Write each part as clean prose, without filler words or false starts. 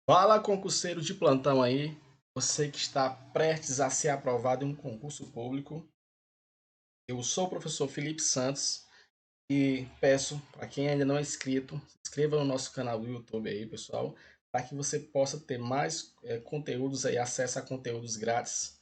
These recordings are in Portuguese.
Fala, concurseiro de plantão aí, você que está prestes a ser aprovado em um concurso público. Eu sou o professor Felipe Santos e peço para quem ainda não é inscrito, se inscreva no nosso canal do YouTube aí, pessoal, para que você possa ter mais conteúdos aí, acesso a conteúdos grátis,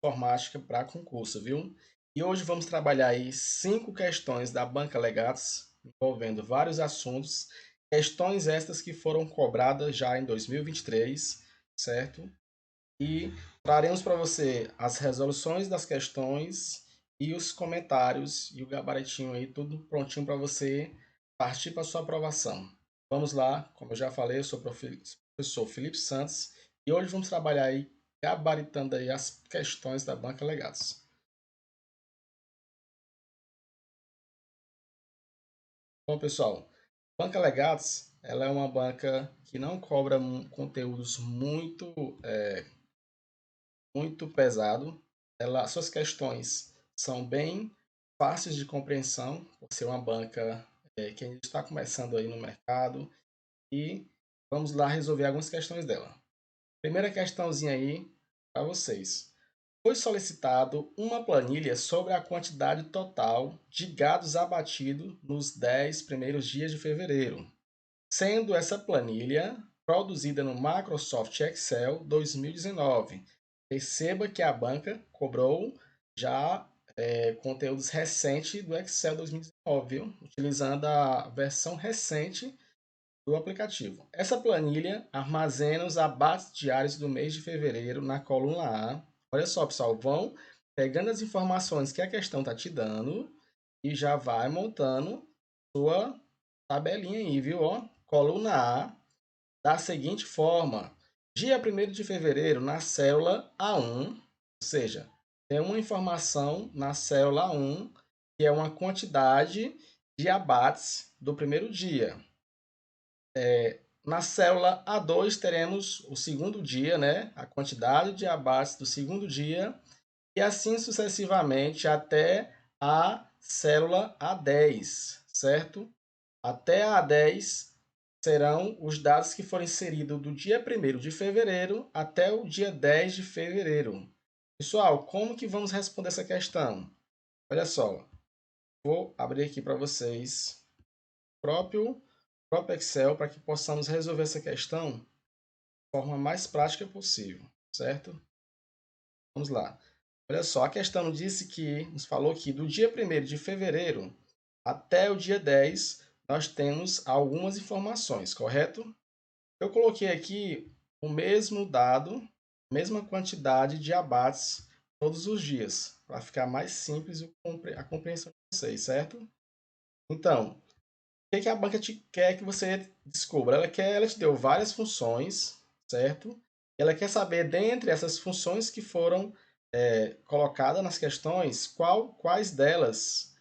informática para concurso, viu? E hoje vamos trabalhar aí 5 questões da Banca Legados, envolvendo vários assuntos, questões estas que foram cobradas já em 2023, certo? E traremos para você as resoluções das questões e os comentários e o gabaritinho aí, tudo prontinho para você partir para sua aprovação. Vamos lá, como eu já falei, eu sou o professor Felipe Santos e hoje vamos trabalhar aí gabaritando aí as questões da Banca Legados. Bom, pessoal, Banca Legados, ela é uma banca que não cobra conteúdos muito pesado. Suas questões são bem fáceis de compreensão, por ser uma banca que ainda está começando aí no mercado. E vamos lá resolver algumas questões dela. Primeira questãozinha aí para vocês. Foi solicitado uma planilha sobre a quantidade total de gados abatidos nos 10 primeiros dias de fevereiro, sendo essa planilha produzida no Microsoft Excel 2019. Perceba que a banca cobrou já conteúdos recentes do Excel 2019, viu? Utilizando a versão recente do aplicativo. Essa planilha armazena os abates diários do mês de fevereiro na coluna A. Olha só, pessoal, vão pegando as informações que a questão está te dando e já vai montando sua tabelinha aí, viu? Ó, coluna A, da seguinte forma: dia 1º de fevereiro, na célula A1, ou seja, tem uma informação na célula A1, que é uma quantidade de abates do primeiro dia. Na célula A2 teremos o segundo dia, né? A quantidade de abates do segundo dia, e assim sucessivamente até a célula A10, certo? Até a A10 serão os dados que foram inseridos do dia 1º de fevereiro até o dia 10 de fevereiro. Pessoal, como que vamos responder essa questão? Olha só, vou abrir aqui para vocês o próprio Excel para que possamos resolver essa questão de forma mais prática possível, certo? Vamos lá. Olha só, a questão nos falou que do dia 1º de fevereiro até o dia 10 nós temos algumas informações, correto? Eu coloquei aqui o mesmo dado, mesma quantidade de abates todos os dias, para ficar mais simples a compreensão de vocês, certo? Então, o que a banca quer que você descubra? Ela te deu várias funções, certo? Ela quer saber, dentre essas funções que foram colocadas nas questões, quais delas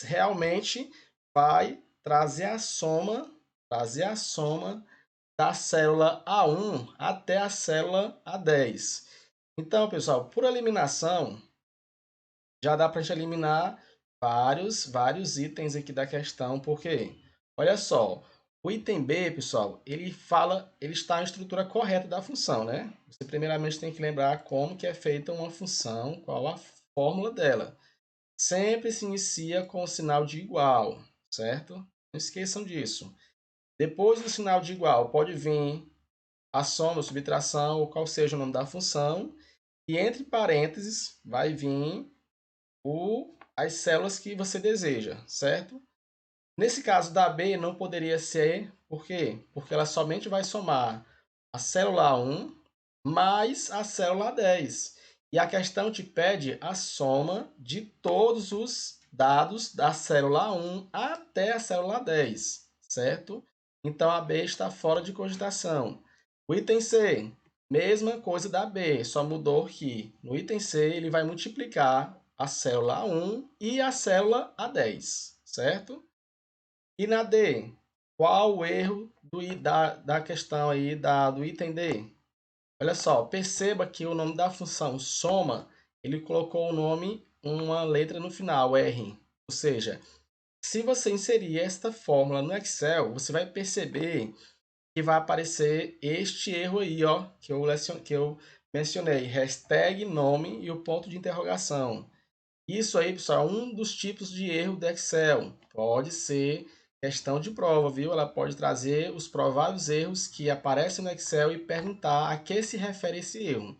realmente vai trazer a soma da célula A1 até a célula A10. Então, pessoal, por eliminação, já dá para a gente eliminar vários itens aqui da questão, porque, olha só, o item B, pessoal, ele está na estrutura correta da função, né? Você primeiramente tem que lembrar como que é feita uma função, qual a fórmula dela. Sempre se inicia com o sinal de igual, certo? Não esqueçam disso. Depois do sinal de igual, pode vir a soma, a subtração, ou qual seja o nome da função, e entre parênteses vai vir as células que você deseja, certo? Nesse caso da B não poderia ser, por quê? Porque ela somente vai somar a célula 1 mais a célula 10. E a questão te pede a soma de todos os dados da célula 1 até a célula 10, certo? Então a B está fora de cogitação. O item C, mesma coisa da B, só mudou que no item C ele vai multiplicar a célula A1 e a célula A10, certo? E na D, qual o erro da questão aí do item D? Olha só, perceba que o nome da função soma, ele colocou o nome, uma letra no final, R. Ou seja, se você inserir esta fórmula no Excel, você vai perceber que vai aparecer este erro aí, ó, que eu mencionei, hashtag nome e o ponto de interrogação. Isso aí, pessoal, é um dos tipos de erro do Excel. Pode ser questão de prova, viu? Ela pode trazer os prováveis erros que aparecem no Excel e perguntar a que se refere esse erro.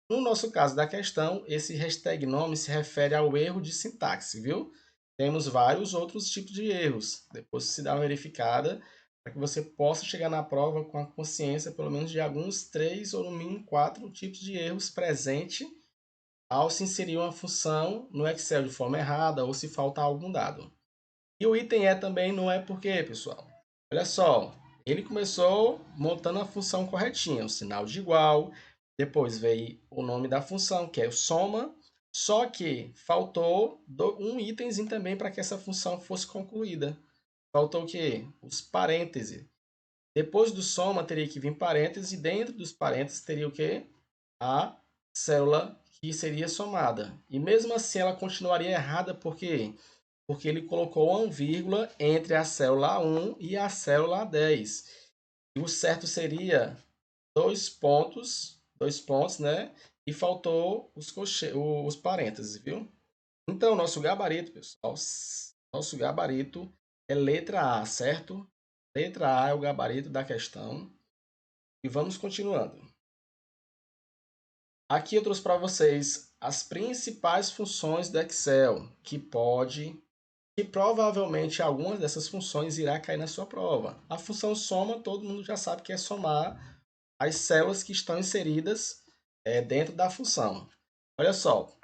No nosso caso da questão, esse hashtag nome se refere ao erro de sintaxe, viu? Temos vários outros tipos de erros. Depois se dá uma verificada para que você possa chegar na prova com a consciência, pelo menos, de alguns 3 ou no mínimo 4 tipos de erros presentes ao se inserir uma função no Excel de forma errada ou se faltar algum dado. E o item E também não é por quê, pessoal? Olha só, ele começou montando a função corretinha, o sinal de igual, depois veio o nome da função, que é o soma, só que faltou um itemzinho também para que essa função fosse concluída. Faltou o quê? Os parênteses. Depois do soma teria que vir parênteses e dentro dos parênteses teria o quê? A célula que seria somada. E mesmo assim ela continuaria errada porque ele colocou uma vírgula entre a célula A1 e a célula A10. E o certo seria dois pontos, né? E faltou os parênteses, viu? Então, nosso gabarito, pessoal, nosso gabarito é letra A, certo? Letra A é o gabarito da questão. E vamos continuando. Aqui eu trouxe para vocês as principais funções do Excel que provavelmente algumas dessas funções irá cair na sua prova. A função soma, todo mundo já sabe que é somar as células que estão inseridas dentro da função. Olha só,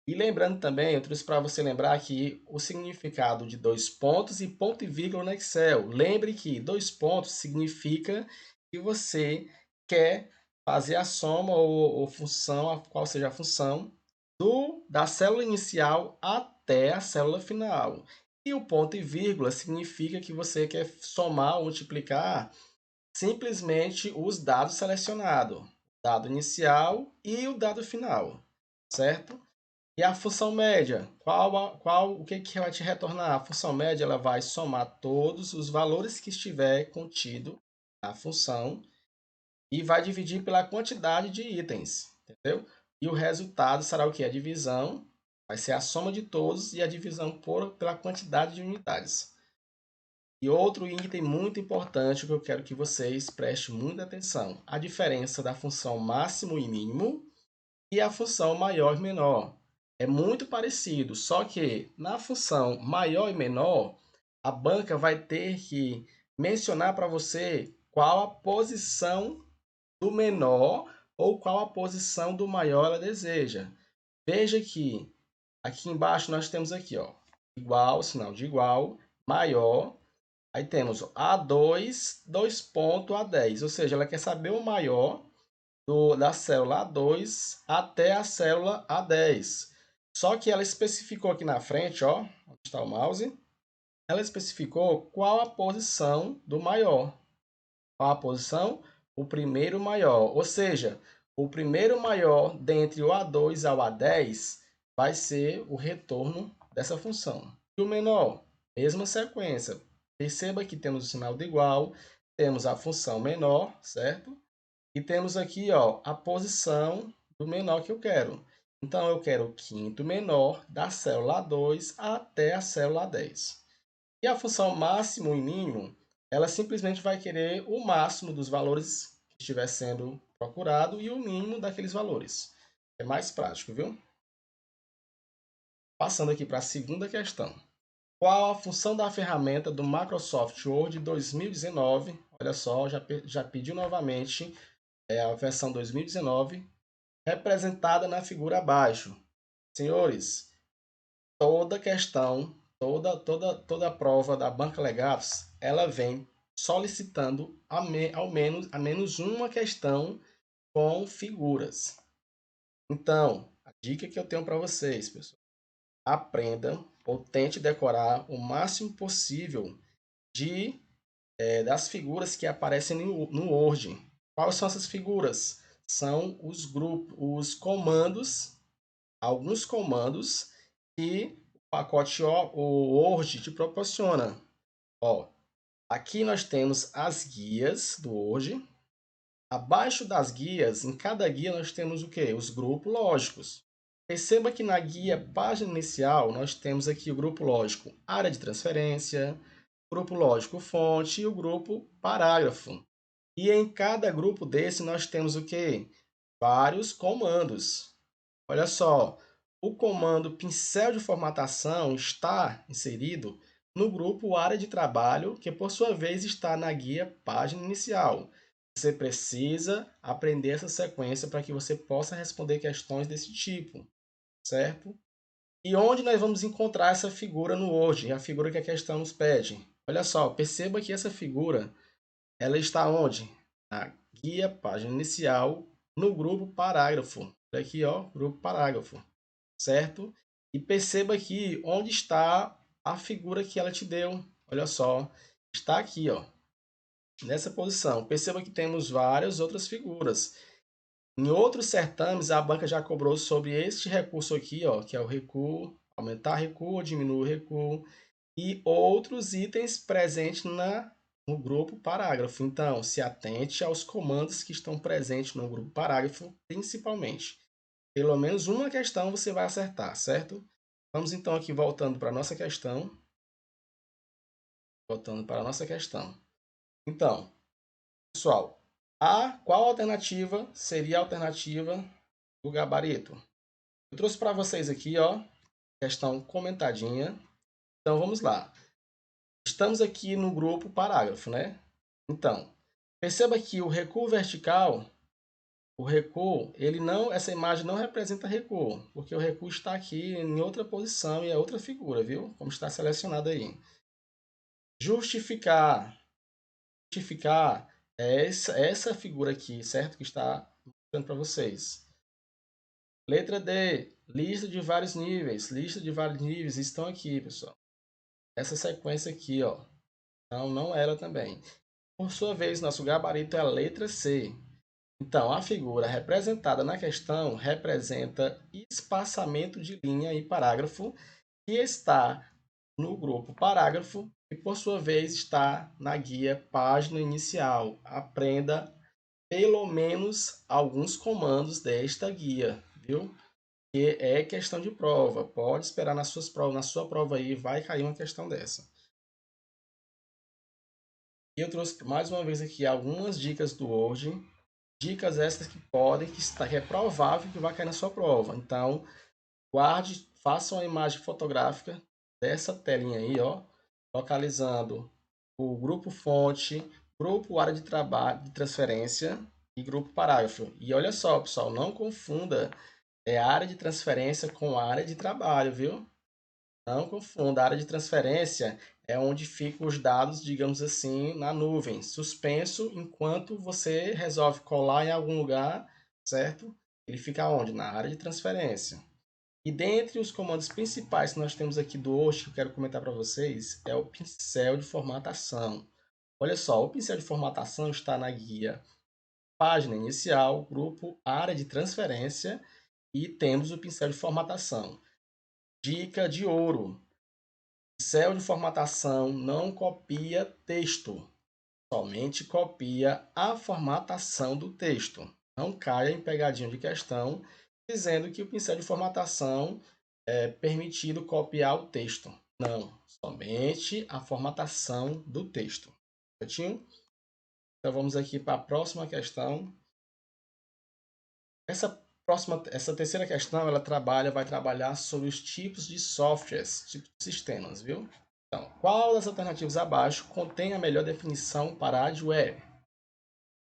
e lembrando também, eu trouxe para você lembrar aqui o significado de dois pontos e ponto e vírgula no Excel. Lembre que dois pontos significa que você quer fazer a soma ou função, qual seja a função, da célula inicial até a célula final. E o ponto e vírgula significa que você quer somar ou multiplicar simplesmente os dados selecionados, o dado inicial e o dado final, certo? E a função média, o que vai te retornar? A função média ela vai somar todos os valores que estiver contido na função e vai dividir pela quantidade de itens, entendeu? E o resultado será o que? A divisão, vai ser a soma de todos e a divisão pela quantidade de unidades. E outro item muito importante que eu quero que vocês prestem muita atenção, a diferença da função máximo e mínimo e a função maior e menor. É muito parecido, só que na função maior e menor, a banca vai ter que mencionar para você qual a posição do menor ou qual a posição do maior ela deseja. Veja que aqui embaixo nós temos aqui, ó, igual, sinal de igual, maior. Aí temos A2, 2 ponto A10, ou seja, ela quer saber o maior da célula A2 até a célula A10. Só que ela especificou aqui na frente, ó, onde está o mouse, ela especificou qual a posição do maior. Qual a posição? O primeiro maior. Ou seja, o primeiro maior dentre o A2 ao A10 vai ser o retorno dessa função. E o menor? Mesma sequência. Perceba que temos o sinal de igual, temos a função menor, certo? E temos aqui, ó, a posição do menor que eu quero. Então, eu quero o quinto menor da célula A2 até a célula A10. E a função máximo e mínimo, ela simplesmente vai querer o máximo dos valores que estiver sendo procurado e o mínimo daqueles valores. É mais prático, viu? Passando aqui para a segunda questão. Qual a função da ferramenta do Microsoft Word 2019? Olha só, já pediu novamente a versão 2019, representada na figura abaixo. Senhores, toda questão, toda a prova da Banca Legados, ela vem solicitando ao menos uma questão com figuras. Então, a dica que eu tenho para vocês, pessoal, aprendam ou tente decorar o máximo possível das figuras que aparecem no Word. Quais são essas figuras? São os grupos, os comandos, alguns comandos que o pacote o Word te proporciona. Ó, Aqui nós temos as guias do Word. Abaixo das guias, em cada guia nós temos o quê? Os grupos lógicos. Perceba que na guia página inicial nós temos aqui o grupo lógico área de transferência, grupo lógico fonte e o grupo parágrafo. E em cada grupo desse nós temos o quê? Vários comandos. Olha só, o comando pincel de formatação está inserido no grupo área de trabalho, que por sua vez está na guia página inicial. Você precisa aprender essa sequência para que você possa responder questões desse tipo, certo? E onde nós vamos encontrar essa figura no Word, a figura que a questão nos pede? Olha só, perceba que essa figura, ela está onde? Na guia página inicial, no grupo parágrafo. Olha aqui, ó, grupo parágrafo, certo? E perceba aqui onde está a figura que ela te deu. Olha só, está aqui, ó, nessa posição. Perceba que temos várias outras figuras. Em outros certames, a banca já cobrou sobre este recurso aqui, ó, que é o recuo, aumentar recuo, diminuir o recuo, e outros itens presentes no grupo parágrafo. Então, se atente aos comandos que estão presentes no grupo parágrafo, principalmente. Pelo menos uma questão você vai acertar, certo? Vamos então aqui voltando para a nossa questão. Voltando para a nossa questão. Então, pessoal, qual alternativa seria a alternativa do gabarito? Eu trouxe para vocês aqui, ó, questão comentadinha. Então, vamos lá. Estamos aqui no grupo parágrafo, né? Então, perceba que o recuo vertical, o recuo, ele não, essa imagem não representa recuo, porque o recuo está aqui em outra posição e é outra figura, viu? Como está selecionado aí. Justificar. Justificar é essa figura aqui, certo? Que está mostrando para vocês. Letra D, lista de vários níveis. Lista de vários níveis estão aqui, pessoal. Essa sequência aqui, ó. Então, não ela também. Por sua vez, nosso gabarito é a letra C. Então, a figura representada na questão representa espaçamento de linha e parágrafo que está no grupo parágrafo e, por sua vez, está na guia página inicial. Aprenda pelo menos alguns comandos desta guia, viu? Que é questão de prova. Pode esperar nas suas provas, na sua prova aí vai cair uma questão dessa. E eu trouxe mais uma vez aqui algumas dicas do Word. Dicas essas que podem, que é provável que vai cair na sua prova. Então, guarde, faça uma imagem fotográfica dessa telinha aí, ó, localizando o grupo fonte, grupo área de trabalho de transferência e grupo parágrafo. E olha só, pessoal, não confunda área de transferência com área de trabalho, viu? Não confunda. A área de transferência é onde ficam os dados, digamos assim, na nuvem, suspenso, enquanto você resolve colar em algum lugar, certo? Ele fica onde? Na área de transferência. E dentre os comandos principais que nós temos aqui do Word, que eu quero comentar para vocês, é o pincel de formatação. Olha só, o pincel de formatação está na guia página inicial, grupo área de transferência e temos o pincel de formatação. Dica de ouro: pincel de formatação não copia texto, somente copia a formatação do texto. Não caia em pegadinha de questão dizendo que o pincel de formatação é permitido copiar o texto. Não, somente a formatação do texto. Certinho? Então vamos aqui para a próxima questão. Essa terceira questão, vai trabalhar sobre os tipos de softwares, tipos de sistemas, viu? Então, qual das alternativas abaixo contém a melhor definição para a hardware?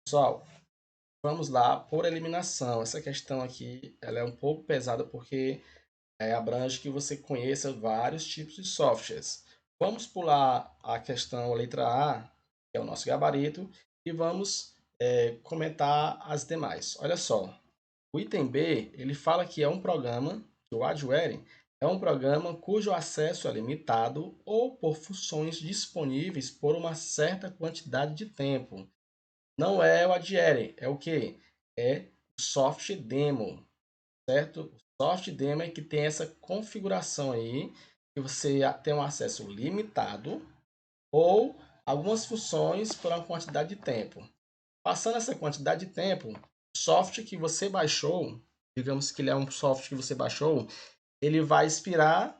Pessoal, vamos lá por eliminação. Essa questão aqui, ela é um pouco pesada porque abrange que você conheça vários tipos de softwares. Vamos pular a questão, a letra A, que é o nosso gabarito, e vamos comentar as demais. Olha só, o item B, ele fala que é um programa, que o hardware é um programa cujo acesso é limitado ou por funções disponíveis por uma certa quantidade de tempo. Não é o adhere, é o que? É o soft demo, certo? O soft demo é que tem essa configuração aí, que você tem um acesso limitado ou algumas funções por uma quantidade de tempo. Passando essa quantidade de tempo, o software que você baixou, digamos que ele é um software que você baixou, ele vai expirar,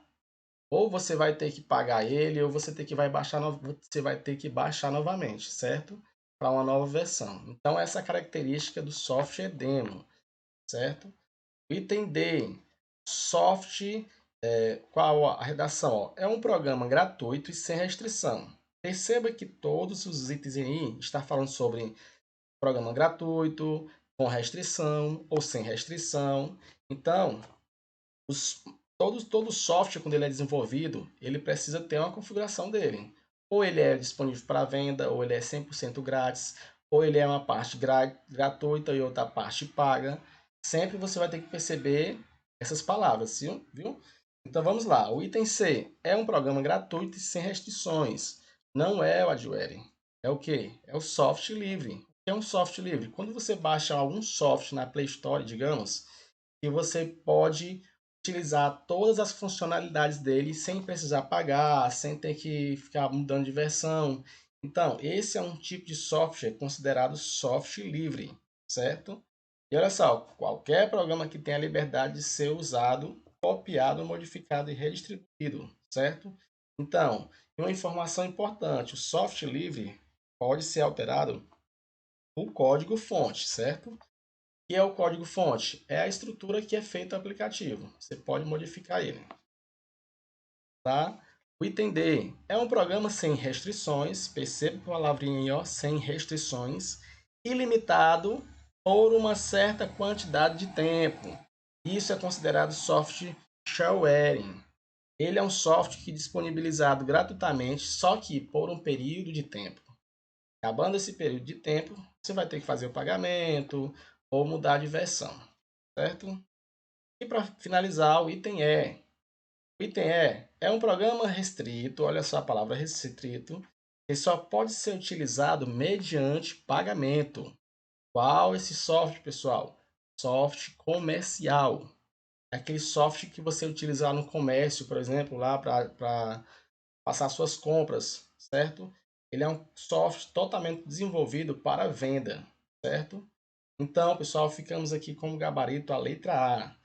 ou você vai ter que pagar ele, ou você vai ter que baixar novamente, certo? Para uma nova versão. Então, essa é a característica do software demo, certo? O item D, software, qual a redação? Ó, é um programa gratuito e sem restrição. Perceba que todos os itens aí estão falando sobre programa gratuito, com restrição ou sem restrição. Então, todo software, quando ele é desenvolvido, ele precisa ter uma configuração dele. Ou ele é disponível para venda, ou ele é 100% grátis, ou ele é uma parte gratuita e outra parte paga. Sempre você vai ter que perceber essas palavras, viu? Então vamos lá. O item C é um programa gratuito e sem restrições. Não é o Adware. É o que? É o software livre. O que é um software livre? Quando você baixa algum software na Play Store, digamos, que você pode utilizar todas as funcionalidades dele sem precisar pagar, sem ter que ficar mudando de versão. Então, esse é um tipo de software considerado software livre, certo? E olha só, qualquer programa que tenha a liberdade de ser usado, copiado, modificado e redistribuído, certo? Então, uma informação importante, o software livre pode ser alterado o código-fonte, certo? Que é o código-fonte? É a estrutura que é feito o aplicativo. Você pode modificar ele. Tá? O item D é um programa sem restrições, perceba a palavrinha aí, ó, sem restrições, ilimitado por uma certa quantidade de tempo. Isso é considerado software sharing. Ele é um software que é disponibilizado gratuitamente, só que por um período de tempo. Acabando esse período de tempo, você vai ter que fazer o pagamento ou mudar de versão, certo? E para finalizar, o item E. O item E é um programa restrito, olha só a palavra restrito, que só pode ser utilizado mediante pagamento. Qual esse software, pessoal? Software comercial. É aquele software que você utilizar no comércio, por exemplo, lá para passar suas compras, certo? Ele é um software totalmente desenvolvido para venda, certo? Então, pessoal, ficamos aqui com o gabarito a letra A.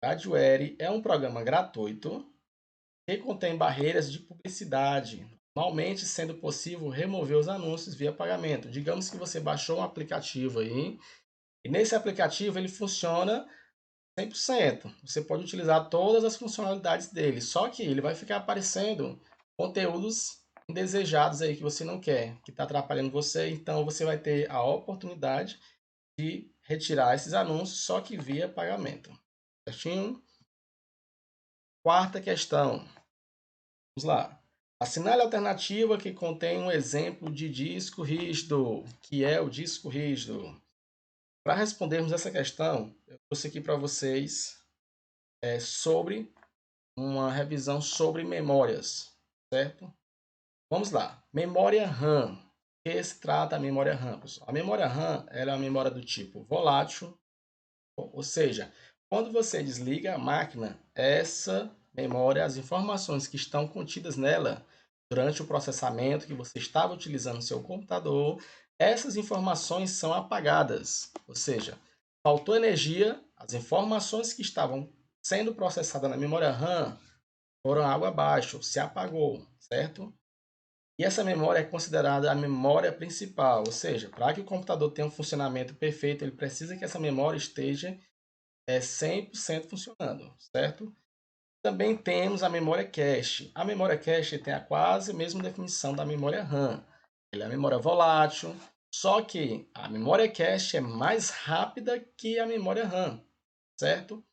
Adware é um programa gratuito que contém barreiras de publicidade, normalmente sendo possível remover os anúncios via pagamento. Digamos que você baixou um aplicativo aí, e nesse aplicativo ele funciona 100%. Você pode utilizar todas as funcionalidades dele, só que ele vai ficar aparecendo conteúdos indesejados aí que você não quer, que está atrapalhando você, então você vai ter a oportunidade de retirar esses anúncios, só que via pagamento. Certinho? Quarta questão. Vamos lá. Assinale a alternativa que contém um exemplo de disco rígido, que é o disco rígido. Para respondermos essa questão, eu trouxe aqui para vocês sobre uma revisão sobre memórias, certo? Vamos lá. Memória RAM. O que se trata a memória RAM, pessoal? A memória RAM ela é uma memória do tipo volátil, ou seja, quando você desliga a máquina, essa memória, as informações que estão contidas nela durante o processamento que você estava utilizando no seu computador, essas informações são apagadas. Ou seja, faltou energia, as informações que estavam sendo processadas na memória RAM foram água abaixo, se apagou, certo? E essa memória é considerada a memória principal, ou seja, para que o computador tenha um funcionamento perfeito, ele precisa que essa memória esteja 100% funcionando, certo? Também temos a memória cache. A memória cache tem a quase mesma definição da memória RAM. Ela é a memória volátil, só que a memória cache é mais rápida que a memória RAM, certo?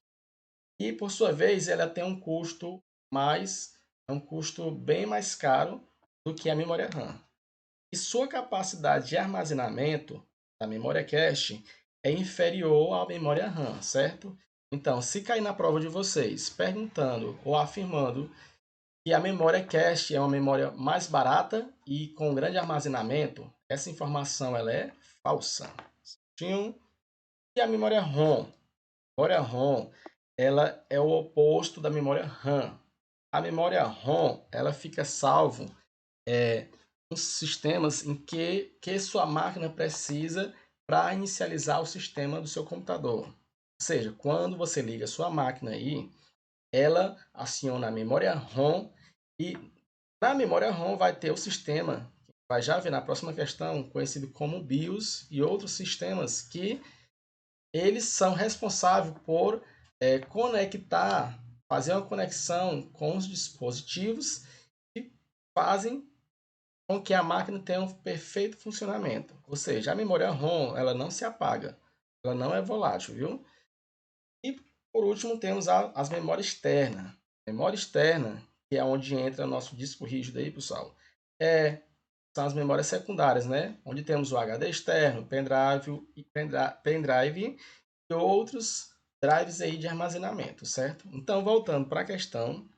E por sua vez, ela tem um custo bem mais caro do que a memória RAM. E sua capacidade de armazenamento da memória cache é inferior à memória RAM, certo? Então, se cair na prova de vocês perguntando ou afirmando que a memória cache é uma memória mais barata e com grande armazenamento, essa informação ela é falsa. Certinho? E a memória ROM? A memória ROM ela é o oposto da memória RAM. A memória ROM ela fica salvo os sistemas em que sua máquina precisa para inicializar o sistema do seu computador. Ou seja, quando você liga a sua máquina aí, ela aciona a memória ROM e na memória ROM vai ter o sistema, vai já ver na próxima questão, conhecido como BIOS e outros sistemas que eles são responsáveis por conectar, fazer uma conexão com os dispositivos e fazem com que a máquina tenha um perfeito funcionamento. Ou seja, a memória ROM ela não se apaga, ela não é volátil, viu? E por último temos as memórias externas. Memória externa, que é onde entra nosso disco rígido aí, pessoal, são as memórias secundárias, né? Onde temos o HD externo, pendrive e outros drives aí de armazenamento, certo? Então, voltando para a questão,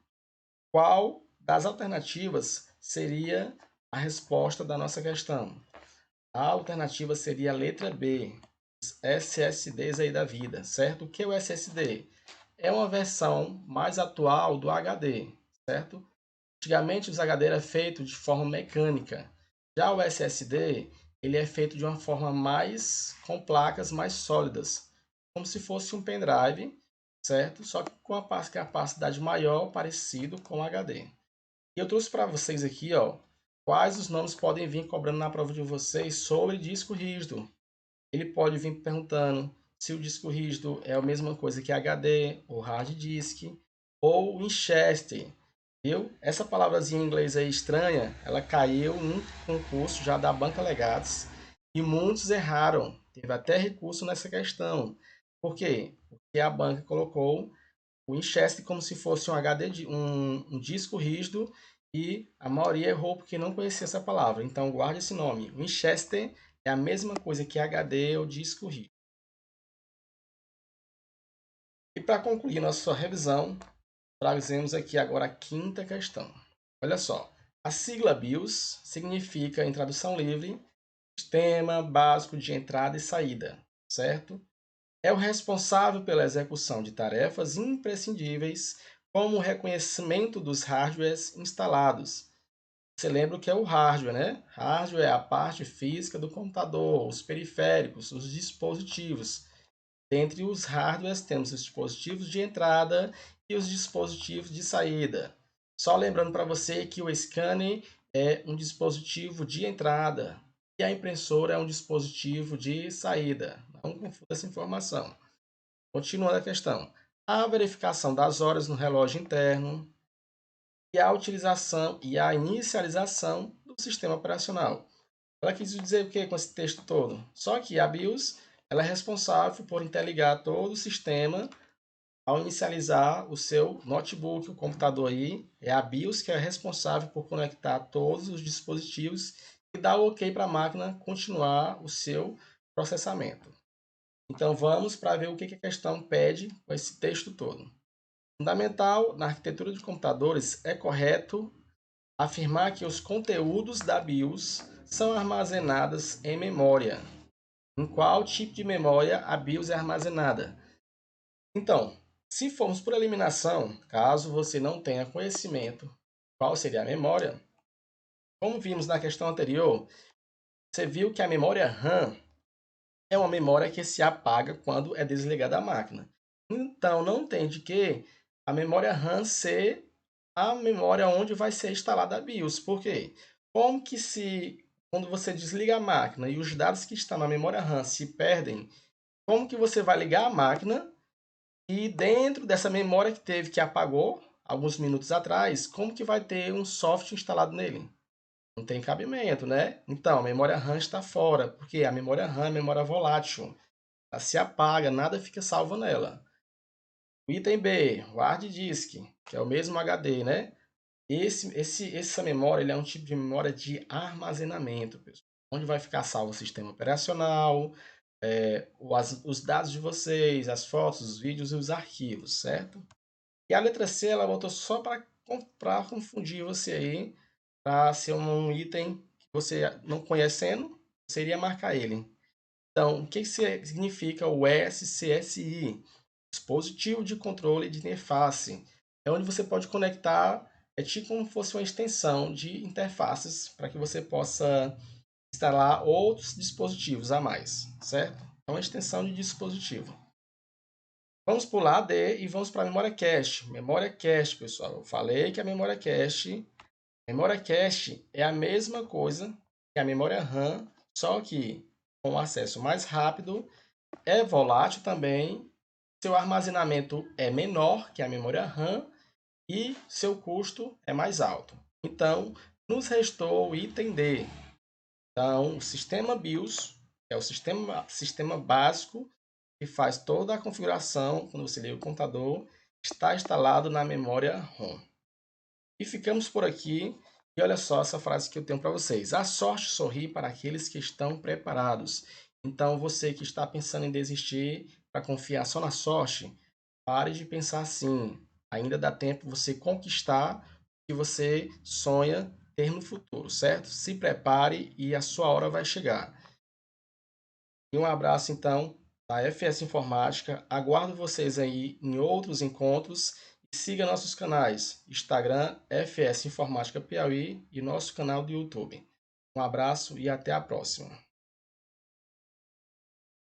qual das alternativas seria a resposta da nossa questão? A alternativa seria a letra B, os SSDs aí da vida, certo? O que é o SSD? É uma versão mais atual do HD, certo? Antigamente os HD era feito de forma mecânica. Já o SSD, ele é feito de uma forma com placas mais sólidas, como se fosse um pendrive, certo? Só que com a capacidade maior, parecido com o HD. E eu trouxe para vocês aqui, ó, quais os nomes podem vir cobrando na prova de vocês sobre disco rígido. Ele pode vir perguntando se o disco rígido é a mesma coisa que HD, ou hard disk, ou Winchester. Viu? Essa palavrazinha em inglês aí estranha, ela caiu num concurso já da Banca Legados e muitos erraram. Teve até recurso nessa questão. Por quê? Porque a banca colocou o Winchester como se fosse um HD, um disco rígido e a maioria errou porque não conhecia essa palavra. Então guarde esse nome. Winchester é a mesma coisa que HD ou disco rígido. E para concluir nossa revisão, trazemos aqui agora a quinta questão. Olha só, a sigla BIOS significa, em tradução livre, Sistema Básico de Entrada e Saída, certo? É o responsável pela execução de tarefas imprescindíveis, como o reconhecimento dos hardwares instalados. Você lembra o que é o hardware, né? Hardware é a parte física do computador, os periféricos, os dispositivos. Dentre os hardwares, temos os dispositivos de entrada e os dispositivos de saída. Só lembrando para você que o scanner é um dispositivo de entrada e a impressora é um dispositivo de saída. Não confunda essa informação. Continuando a questão. A verificação das horas no relógio interno e a utilização e a inicialização do sistema operacional. Ela quis dizer o que com esse texto todo? Só que a BIOS ela é responsável por interligar todo o sistema ao inicializar o seu notebook, o computador aí. É a BIOS que é responsável por conectar todos os dispositivos e dar o OK para a máquina continuar o seu processamento. Então vamos para ver o que a questão pede com esse texto todo. Fundamental, na arquitetura de computadores, é correto afirmar que os conteúdos da BIOS são armazenados em memória. Em qual tipo de memória a BIOS é armazenada? Então, se formos por eliminação, caso você não tenha conhecimento qual seria a memória, como vimos na questão anterior, você viu que a memória RAM é uma memória que se apaga quando é desligada a máquina. Então, não tem de que a memória RAM ser a memória onde vai ser instalada a BIOS. Por quê? Como que quando você desliga a máquina e os dados que estão na memória RAM se perdem, como que você vai ligar a máquina e dentro dessa memória que apagou alguns minutos atrás, como que vai ter um software instalado nele? Não tem cabimento, né? Então, a memória RAM está fora, porque a memória RAM é memória volátil. Ela se apaga, nada fica salvo nela. O item B, o hard disk, que é o mesmo HD, né? Essa memória ele é um tipo de memória de armazenamento, pessoal, onde vai ficar salvo o sistema operacional, os dados de vocês, as fotos, os vídeos e os arquivos, certo? E a letra C, ela botou só para confundir você aí, para ser um item que você não conhecendo, você iria marcar ele. Então, o que significa o SCSI? Dispositivo de controle de interface. É onde você pode conectar é tipo como se fosse uma extensão de interfaces para que você possa instalar outros dispositivos a mais, certo? É uma extensão de dispositivo. Vamos pular AD e vamos para a memória cache. Memória cache, pessoal. Eu falei que a memória cache é a mesma coisa que a memória RAM, só que com acesso mais rápido, é volátil também, seu armazenamento é menor que a memória RAM e seu custo é mais alto. Então, nos restou o item D. Então, o sistema BIOS é o sistema básico que faz toda a configuração quando você liga o computador, está instalado na memória ROM. E ficamos por aqui. E olha só essa frase que eu tenho para vocês. A sorte sorri para aqueles que estão preparados. Então, você que está pensando em desistir para confiar só na sorte, pare de pensar assim. Ainda dá tempo você conquistar o que você sonha ter no futuro, certo? Se prepare e a sua hora vai chegar. E um abraço, então, da FS Informática. Aguardo vocês aí em outros encontros. E siga nossos canais: Instagram, FS Informática Piauí e nosso canal do YouTube. Um abraço e até a próxima.